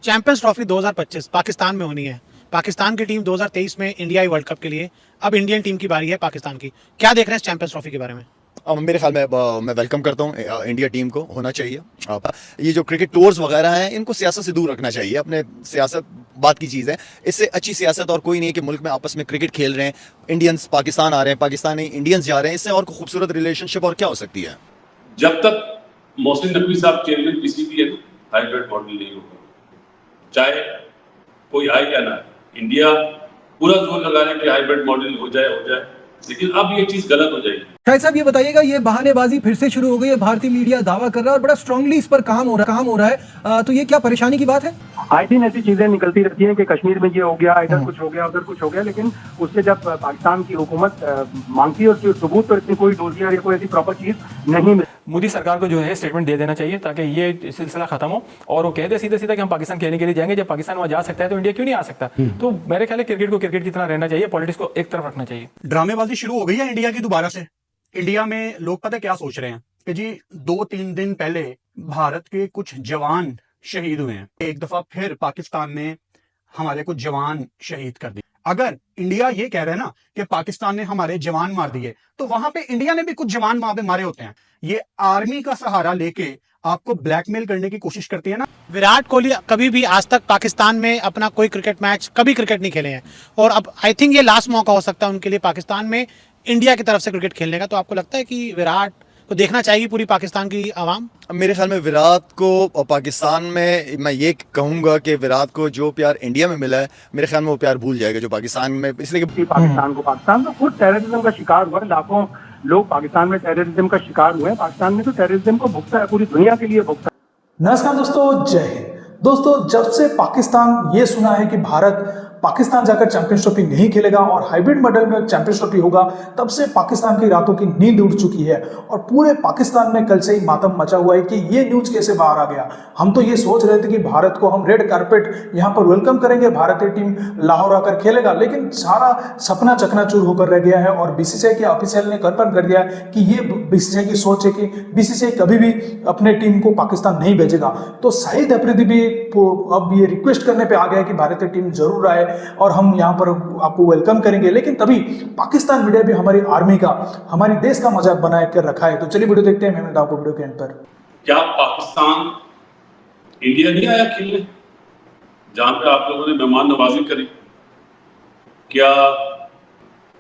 Champions trophy 2025 Pakistan में होनी है। पाकिस्तान की टीम 2023 में इंडियाई वर्ल्ड कप के लिए, अब इंडियन टीम की बारी है पाकिस्तान की। क्या देख रहे हैं इस चैंपियंस ट्रॉफी के बारे में? मेरे ख्याल में मैं वेलकम करता हूँ इंडिया टीम को, होना चाहिए। ये जो क्रिकेट टूर्स वगैरह हैं इनको सियासत से दूर रखना चाहिए। अपने सियासत बात की चीज़ है, इससे अच्छी सियासत और कोई नहीं है कि मुल्क में आपस में क्रिकेट खेल रहे हैं, इंडियंस पाकिस्तान आ रहे हैं, पाकिस्तानी इंडियंस जा रहे हैं। इससे और खूबसूरत रिलेशनशिप और क्या हो सकती है? जब तक मोहसिन नकवी साहब चेयरमैन पीसीबी है, हाइब्रिड मॉडल नहीं होगा। चाहे कोई आए या ना आए, इंडिया पूरा जोर लगा रहा है कि हाइब्रिड मॉडल हो जाए, लेकिन अब ये चीज गलत हो जाएगी। शाहिद साहब ये बताइएगा, ये बहानेबाजी फिर से शुरू हो गई है, भारतीय मीडिया दावा कर रहा है और बड़ा स्ट्रांगली इस पर काम हो रहा है, तो ये क्या परेशानी की बात है? आए दिन ऐसी चीजें निकलती रहती हैं कि कश्मीर में ये हो गया, इधर कुछ हो गया, उधर कुछ हो गया, लेकिन उससे जब पाकिस्तान की हुकूमत मांगती है उसके सबूत पर इतनी कोई डोजियां या कोई ऐसी प्रॉपर चीज नहीं मिलती। मोदी सरकार को जो है स्टेटमेंट दे देना चाहिए ताकि ये सिलसिला खत्म हो और वो कह दे सीधा सीधा कि हम पाकिस्तान खेलने के लिए जाएंगे। जब पाकिस्तान वहां जा सकता है तो इंडिया क्यों नहीं आ सकता? तो मेरे ख्याल है क्रिकेट को क्रिकेट की तरह रहना चाहिए, पॉलिटिक्स को एक तरफ रखना चाहिए। ड्रामेबाजी शुरू हो गई है इंडिया की दोबारा से। इंडिया में लोग पता क्या सोच रहे हैं कि जी 2-3 दिन पहले भारत के कुछ जवान शहीद हुए हैं, एक दफा फिर पाकिस्तान ने हमारे कुछ जवान शहीद कर दिए। अगर इंडिया ये कह रहा है ना कि पाकिस्तान ने हमारे जवान मार दिए, तो वहां पे इंडिया ने भी कुछ जवान वहां पे मारे होते हैं। ये आर्मी का सहारा लेके आपको ब्लैकमेल करने की कोशिश करती है ना। विराट कोहली कभी भी आज तक पाकिस्तान में अपना कोई क्रिकेट मैच, कभी क्रिकेट नहीं खेले हैं, और अब आई थिंक ये लास्ट मौका हो सकता है उनके लिए पाकिस्तान में इंडिया की तरफ से क्रिकेट खेलने का। तो आपको लगता है कि विराट को देखना चाहिए पूरी पाकिस्तान की आवाम? मेरे ख्याल में विराट को पाकिस्तान में, मैं ये कहूंगा कि विराट को जो प्यार इंडिया में मिला है, मेरे ख्याल में वो प्यार भूल जाएगा जो पाकिस्तान में, इसलिए कि पाकिस्तान तो खुद टेररिज्म का शिकार हुआ है। लाखों लोग पाकिस्तान में टेररिज्म का शिकार हुए हैं। पाकिस्तान में तो टेररिज्म को भुगता है, पूरी दुनिया के लिए भुगता है। नमस्कार दोस्तों, जय हिंद। दोस्तों, जब से पाकिस्तान ये सुना है कि भारत पाकिस्तान जाकर चैंपियंस ट्रॉफी नहीं खेलेगा और हाइब्रिड मॉडल में चैंपियंस ट्रॉफी होगा, तब से पाकिस्तान की रातों की नींद उड़ चुकी है और पूरे पाकिस्तान में कल से ही मातम मचा हुआ है कि ये न्यूज कैसे बाहर आ गया। हम तो ये सोच रहे थे कि भारत को हम रेड कारपेट यहाँ पर वेलकम करेंगे, भारतीय टीम लाहौर आकर खेलेगा, लेकिन सारा सपना चकनाचूर होकर रह गया है। और बीसीसीआई के ऑफिशियल ने कंफर्म कर दिया कि ये बीसीसीआई की सोच है कि बीसीसीआई कभी भी अपने टीम को पाकिस्तान नहीं भेजेगा। तो शाहिद अफरीदी भी अब ये रिक्वेस्ट करने पे आ गया कि भारतीय टीम जरूर आए और हम यहाँ पर आपको वेलकम करेंगे, लेकिन तभी पाकिस्तान मीडिया भी हमारी आर्मी का, हमारी देश का मजाक बना कर रखा है। तो चलिए वीडियो देखते हैं, मैं मिलता हूं आपको वीडियो के एंड पर। क्या पाकिस्तान इंडिया नहीं आया खेलने, जहां पे आप लोगों ने मेहमान नवाजी करी? क्या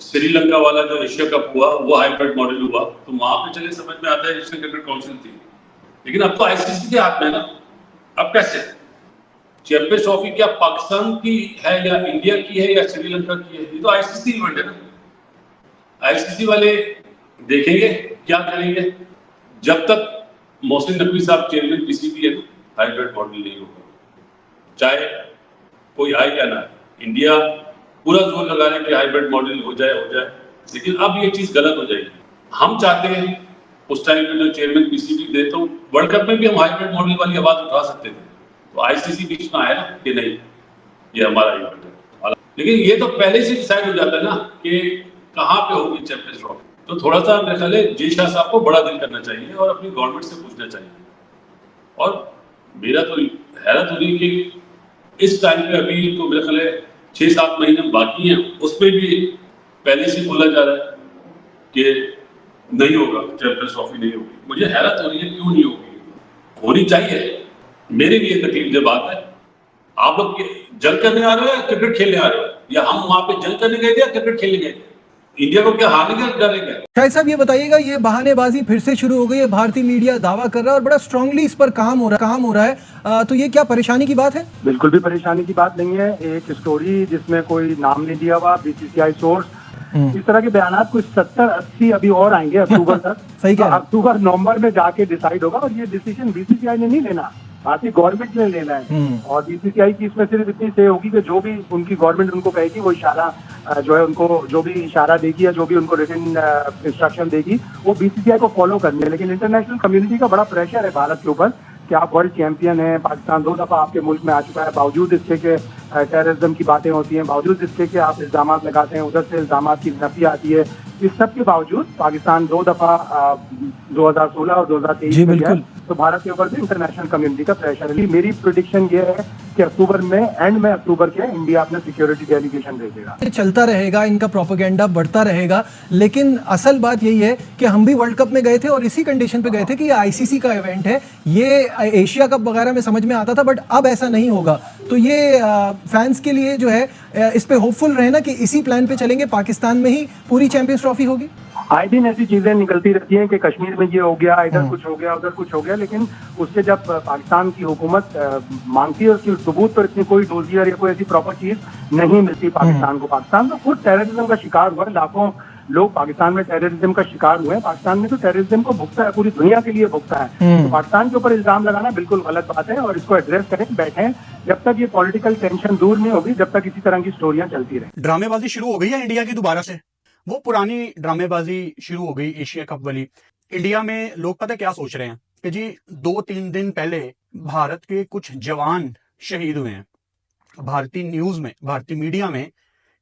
श्रीलंका वाला जो एशिया कप हुआ वो हाइब्रिड मॉडल हुआ? तो वहां पे चले समझ में आता है, एशियन क्रिकेट काउंसिल थी, लेकिन अब तो आईसीसी के हाथ में है ना। अब कैसे चैंपियंस ट्रॉफी क्या पाकिस्तान की है या इंडिया की है या श्रीलंका की है? ये तो आईसीसी इवेंट है ना। आईसीसी वाले देखेंगे क्या करेंगे। जब तक मोहसिन नकवी साहब चेयरमैन पीसीबी है, हाइब्रिड मॉडल नहीं होगा। चाहे कोई आए या ना आए, इंडिया पूरा जोर लगा रहा है कि हाइब्रिड मॉडल हो जाए, लेकिन अब ये चीज गलत हो जाएगी। हम चाहते हैं उस टाइम पे जो चेयरमैन पीसीबी दे, तो वर्ल्ड कप में भी हम हाइब्रिड मॉडल वाली आवाज उठा सकते थे। तो आईसीसी बीच में आया ना कि नहीं ये हमारा इवेंट है, लेकिन ये तो पहले से डिसाइड हो जाता है ना कि कहाँ पे होगी चैंपियंस ट्रॉफी। तो थोड़ा सा मेरे ख्याल है जय शाह साहब को बड़ा दिल करना चाहिए और अपनी गवर्नमेंट से पूछना चाहिए। और मेरा तो हैरत हो रही कि इस टाइम पे अभी तो मेरे ख्याल है 6-7 महीने बाकी हैं, उसमें भी पहले से बोला जा रहा है कि नहीं होगा, चैंपियंस ट्रॉफी नहीं होगी। मुझे हैरत हो रही है क्यों नहीं होगी, होनी चाहिए। मेरे लिए तकलीफ बात है। आप लोग जंग करने आ रहे हो या क्रिकेट खेलने आ रहे हो, या हम वहां पे जंग करने गए थे या क्रिकेट खेलने गए थे? इंडिया को क्या हारने का डर है क्या? शाहिद साहब ये बताइएगा, ये बहानेबाजी फिर से शुरू हो गई है, भारतीय मीडिया दावा कर रहा है और बड़ा स्ट्रांगली इस पर काम हो रहा है, तो ये क्या परेशानी की बात है? बिल्कुल भी परेशानी की बात नहीं है। एक स्टोरी जिसमें कोई नाम नहीं दिया हुआ, बीसीसीआई सोर्स, इस तरह के बयानात कुछ 70-80 अभी और आएंगे अक्टूबर तक। सही तो कह अक्टूबर-नवंबर में जाके डिसाइड होगा। और ये डिसीजन बीसीसीआई ने नहीं लेना, भारतीय गवर्नमेंट ने लेना है। और बीसीसीआई की इसमें सिर्फ इतनी से होगी कि जो भी उनकी गवर्नमेंट उनको कहेगी वो इशारा जो है, उनको जो भी इशारा देगी या जो भी उनको रिटन इंस्ट्रक्शन देगी वो बीसीसीआई को फॉलो करनी है। लेकिन इंटरनेशनल कम्युनिटी का बड़ा प्रेशर है भारत के ऊपर कि आप वर्ल्ड चैंपियन हैं, पाकिस्तान 2 दफा आपके मुल्क में आ चुका है, बावजूद इसके के टेररिज्म की बातें होती हैं, बावजूद इसके कि आप इल्जाम लगाते हैं, उधर से इल्जाम की नफी आती है। इस सब के बावजूद पाकिस्तान 2 दफा 2016 और 2023 में गया। तो भारत के ऊपर भी इंटरनेशनल कम्युनिटी का प्रेशर है। मेरी प्रेडिक्शन ये है कि अक्टूबर में एंड में अक्टूबर के इंडिया अपना सिक्योरिटी डेलीगेशन भेजेगा। ये चलता रहेगा, इनका प्रोपेगेंडा बढ़ता रहेगा, लेकिन असल बात यही है कि हम भी वर्ल्ड कप में गए थे और इसी कंडीशन पे गए थे कि ये आईसीसी का इवेंट है, ये एशिया कप वगैरह में समझ में आता था, बट अब ऐसा नहीं होगा। तो ये फैंस के लिए जो है इस पे होपफुल रहे ना कि इसी प्लान पे चलेंगे, पाकिस्तान में ही पूरी चैंपियंस ट्रॉफी होगी। आए दिन ऐसी चीजें निकलती रहती हैं कि कश्मीर में ये हो गया, इधर कुछ हो गया, उधर कुछ हो गया, लेकिन उससे जब पाकिस्तान की हुकूमत मांगती है उसकी सबूत पर इतनी कोई डोजियर या कोई ऐसी प्रॉपर चीज नहीं मिलती पाकिस्तान को। पाकिस्तान तो खुद टेररिज्म का शिकार हुआ है, लाखों लोग पाकिस्तान में टेररिज्म का शिकार हुए हैं। पाकिस्तान में तो टेररिज्म को भुगता है, पूरी दुनिया के लिए भुगता है। तो पाकिस्तान के ऊपर इल्जाम लगाना बिल्कुल गलत बात है और इसको एड्रेस करें, बैठें, जब तक ये पॉलिटिकल टेंशन दूर नहीं होगी जब तक इसी तरह की स्टोरियां चलती रहे। ड्रामेबाजी शुरू हो गई है इंडिया की दोबारा से, वो पुरानी ड्रामेबाजी शुरू हो गई एशिया कप वाली। इंडिया में लोग पता क्या सोच रहे हैं कि जी 2-3 दिन पहले भारत के कुछ जवान शहीद हुए हैं। भारतीय न्यूज में, भारतीय मीडिया में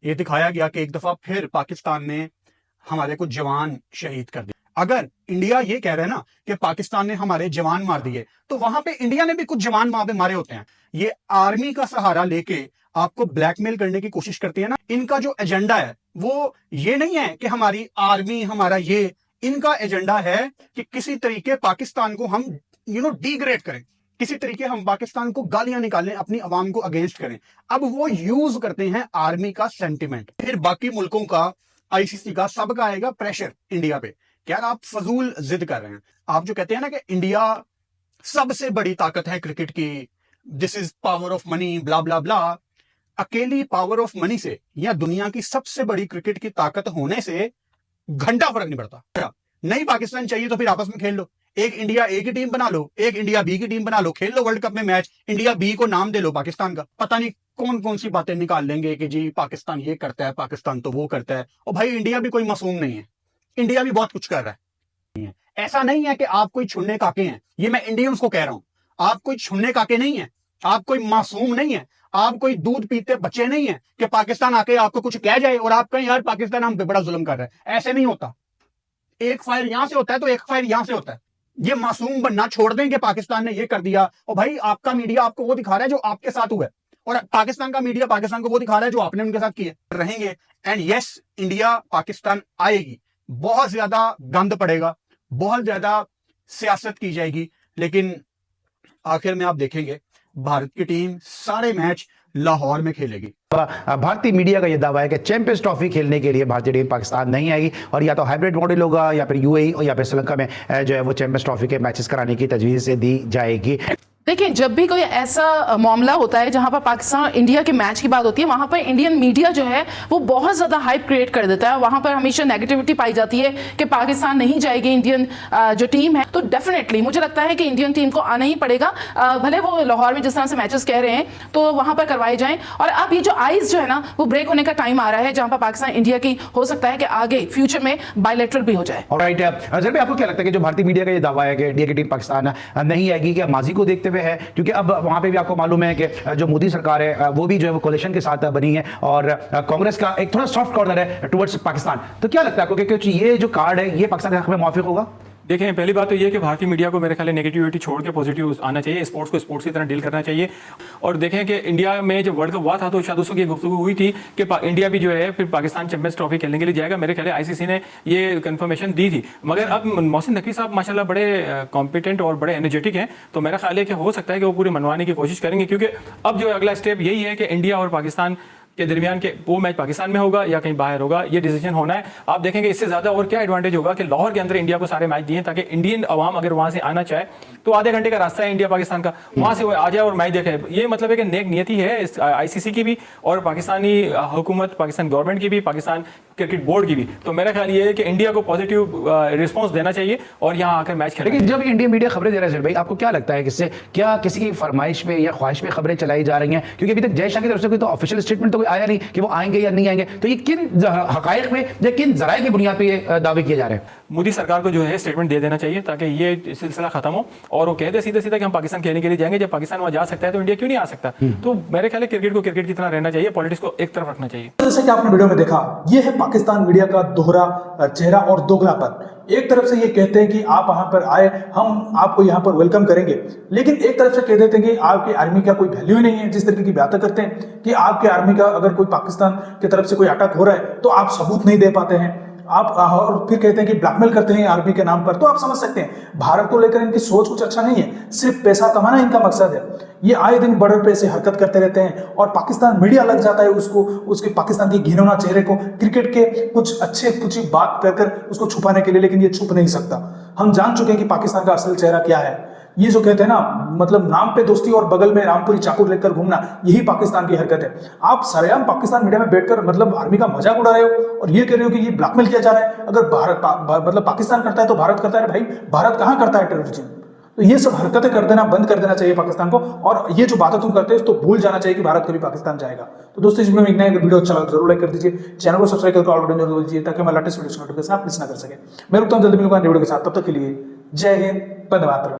ये दिखाया गया कि एक दफा फिर पाकिस्तान ने हमारे कुछ जवान शहीद कर दिए। अगर इंडिया ये कह रहा है ना कि पाकिस्तान ने हमारे जवान मार दिए, तो वहां पे इंडिया ने भी कुछ जवान वहां पे मारे होते हैं। ये आर्मी का सहारा लेके आपको ब्लैकमेल करने की कोशिश करती है ना। इनका जो एजेंडा है वो ये नहीं है कि हमारी आर्मी, हमारा ये, इनका एजेंडा है कि किसी तरीके पाकिस्तान को हम डिग्रेड करें, किसी तरीके हम पाकिस्तान को गालियां निकालें, अपनी आवाम को अगेंस्ट करें। अब वो यूज करते हैं आर्मी का सेंटिमेंट। फिर बाकी मुल्कों का, आईसीसी का, सबका आएगा प्रेशर इंडिया पे। क्या आप फजूल जिद कर रहे हैं? आप जो कहते हैं ना कि इंडिया सबसे बड़ी ताकत है क्रिकेट की, this is power of money, blah blah blah. अकेली पावर ऑफ मनी से या दुनिया की सबसे बड़ी क्रिकेट की ताकत होने से घंटा फर्क नहीं पड़ता। नहीं पाकिस्तान चाहिए तो फिर आपस में खेल लो, एक इंडिया ए की टीम बना लो, एक इंडिया बी की टीम बना लो, खेल लो वर्ल्ड कप में मैच, इंडिया बी को नाम दे लो पाकिस्तान का। पता नहीं कौन कौन सी बातें निकाल लेंगे कि जी पाकिस्तान ये करता है, पाकिस्तान तो वो करता है। और भाई इंडिया भी कोई मासूम नहीं है, इंडिया भी बहुत कुछ कर रहा है। ऐसा नहीं है कि आप कोई छुन्ने काके हैं, ये मैं इंडियंस को कह रहा हूं। आप कोई छुन्ने काके नहीं है, आप कोई मासूम नहीं है, आप कोई दूध पीते बच्चे नहीं है कि पाकिस्तान आके आपको कुछ कह जाए और आप कहें यार पाकिस्तान हम पे बड़ा जुल्म कर रहा है। ऐसे नहीं होता। एक फायर यहां से होता है तो एक फायर यहां से होता है। ये मासूम बनना छोड़ दें कि पाकिस्तान ने ये कर दिया। और भाई आपका मीडिया आपको वो दिखा रहा है जो आपके साथ हुआ है, और पाकिस्तान का मीडिया पाकिस्तान को वो दिखा रहा है जो आपने उनके साथ किया। रहेंगे एंड यस, इंडिया पाकिस्तान आएगी, बहुत ज्यादा गंद पड़ेगा, बहुत ज्यादा सियासत की जाएगी, लेकिन आखिर में आप देखेंगे भारत की टीम सारे मैच लाहौर में खेलेगी। भारतीय मीडिया का यह दावा है कि चैंपियंस ट्रॉफी खेलने के लिए भारतीय टीम पाकिस्तान नहीं आएगी और या तो हाइब्रिड मॉडल होगा या फिर यूएई और या फिर श्रीलंका में जो है वो चैंपियंस ट्रॉफी के मैचेस कराने की तजवीज़ दी जाएगी। देखिए, जब भी कोई ऐसा मामला होता है जहां पर पाकिस्तान इंडिया के मैच की बात होती है, वहां पर इंडियन मीडिया जो है वो बहुत ज़्यादा हाइप क्रिएट कर देता है। वहां पर हमेशा नेगेटिविटी पाई जाती है कि पाकिस्तान नहीं जाएगी इंडियन जो टीम है। तो डेफिनेटली मुझे लगता है कि इंडियन टीम को आना ही पड़ेगा, भले वो लाहौर में जिस तरह से मैचेस कह रहे हैं तो वहां पर करवाए जाएं। और अब ये जो आइस जो है ना वो ब्रेक होने का टाइम आ रहा है, जहां पर पाकिस्तान इंडिया की हो सकता है कि आगे फ्यूचर में बायलैटरल भी हो जाए। ऑलराइट, अजहर भाई आपको क्या लगता है कि जो भारतीय मीडिया का ये दावा है कि इंडिया की टीम पाकिस्तान नहीं आएगी, क्या माजी को देखते हुए है? क्योंकि अब वहां पे भी आपको मालूम है कि जो मोदी सरकार है वो भी जो है वो कोalition के साथ बनी है और कांग्रेस का एक थोड़ा सॉफ्ट कॉर्नर है टुवर्ड्स पाकिस्तान। तो क्या लगता है आपको कि ये जो कार्ड है ये पाकिस्तान के हक में मौफिक होगा? देखें, पहली बात तो ये कि भारतीय मीडिया को मेरे ख्याल नेगेटिविटी छोड़ के पॉजिटिव आना चाहिए, स्पोर्ट्स को स्पोर्ट्स की तरह डील करना चाहिए। और देखें कि इंडिया में जब वर्ल्ड कप हुआ था तो शायद उसकी गुफ्तगू हुई थी कि इंडिया भी जो है फिर पाकिस्तान चैंपियंस ट्रॉफी खेलने के लिए जाएगा। मेरे ख्याल आईसीसी ने ये कंफर्मेशन दी थी। मगर अब मोहसिन नकवी साहब माशाल्लाह बड़े कॉम्पिटेंट और बड़े एनर्जेटिक हैं, तो मेरा ख्याल है कि हो सकता है कि वो पूरी मनवाने की कोशिश करेंगे, क्योंकि अब जो अगला स्टेप यही है कि इंडिया और पाकिस्तान के दरमियान के वो मैच पाकिस्तान में होगा या कहीं बाहर होगा, ये डिसीजन होना है। आप देखेंगे इससे ज्यादा और क्या एडवांटेज होगा कि लाहौर के अंदर इंडिया को सारे मैच दिए ताकि इंडियन अवाम अगर वहां से आना चाहे तो आधे घंटे का रास्ता है इंडिया पाकिस्तान का, वहां से वो आ जाए और मैच देखे। ये मतलब है कि नेक नियति है इस आईसीसी की भी और पाकिस्तानी हुकूमत, पाकिस्तान गवर्नमेंट की भी, पाकिस्तान क्रिकेट बोर्ड की भी। तो मेरा ख्याल ये है कि इंडिया को पॉजिटिव रिस्पॉन्स देना चाहिए और यहाँ आकर मैच खेलना। लेकिन जब इंडियन मीडिया खबरें दे रहा है भाई, आपको क्या लगता है कि इससे क्या किसी की फरमाइश पे या ख्वाहिश पे खबरें चलाई जा रही हैं? क्योंकि अभी तक जय शाह की तरफ से कोई तो ऑफिशियल स्टेटमेंट तो कोई आया नहीं कि वो आएंगे या नहीं आएंगे। तो ये किन हकायक में या किन जराए की बुनियाद पे ये दावे किए जा रहे हैं? मोदी सरकार को जो है स्टेटमेंट दे देना चाहिए ताकि ये सिलसिला खत्म हो और वो कह दे सीधे सीधे कि हम पाकिस्तान खेलने के लिए जाएंगे। जब पाकिस्तान वहां जा सकता है तो इंडिया क्यों नहीं आ सकता? तो मेरे ख्याल है क्रिकेट को क्रिकेट की तरह रहना चाहिए, पॉलिटिक्स को एक तरफ रखना चाहिए। जैसे कि आपने वीडियो में देखा, ये है पाकिस्तान मीडिया का दोहरा चेहरा और दोगलापन। एक तरफ से ये कहते हैं कि आप यहाँ पर आए, हम आपको यहाँ पर वेलकम करेंगे, लेकिन एक तरफ से कह देते हैं कि आपकी आर्मी का कोई वैल्यू ही नहीं है। जिस तरीके की बातें करते हैं कि आपके आर्मी का अगर कोई पाकिस्तान की तरफ से कोई अटैक हो रहा है तो आप सबूत नहीं दे पाते हैं आप, और फिर कहते हैं कि ब्लैकमेल करते हैं आर्मी के नाम पर। तो आप समझ सकते हैं भारत को लेकर इनकी सोच कुछ अच्छा नहीं है, सिर्फ पैसा कमाना इनका मकसद है। ये आए दिन बॉर्डर पे ऐसे हरकत करते रहते हैं और पाकिस्तान मीडिया लग जाता है उसको, उसके पाकिस्तान की घिनौना चेहरे को क्रिकेट के कुछ बात कर उसको छुपाने के लिए, लेकिन ये छुप नहीं सकता। हम जान चुके हैं कि पाकिस्तान का असल चेहरा क्या है। ये जो कहते हैं ना, मतलब नाम पे दोस्ती और बगल में रामपुरी चाकू लेकर घूमना, यही पाकिस्तान की हरकत है। आप सरेआम पाकिस्तान मीडिया में बैठकर मतलब आर्मी का मजाक उड़ा रहे हो और ये कह रहे हो कि ये ब्लैकमेल किया जा रहा है। अगर मतलब पाकिस्तान करता है तो भारत करता है। भाई भारत कहां करता है टेररिज्म? तो ये सब हरकतें कर देना बंद कर देना चाहिए पाकिस्तान को, और ये जो बातें तुम करते हो तो भूल जाना चाहिए कि भारत कभी पाकिस्तान जाएगा। तो दोस्तों इस वीडियो में इतना है। अगर वीडियो अच्छा लगा जरूर लाइक कर दीजिए, चैनल को सब्सक्राइब करके ऑल बटन जरूर दीजिए ताकि हमारे लेटेस्ट वीडियो नोटिफिकेशन आप मिस ना कर सके। मैं रुकता हूं जल्दी मिलूंगा वीडियो के साथ, तब तक के लिए जय हिंद, वंदे मातरम।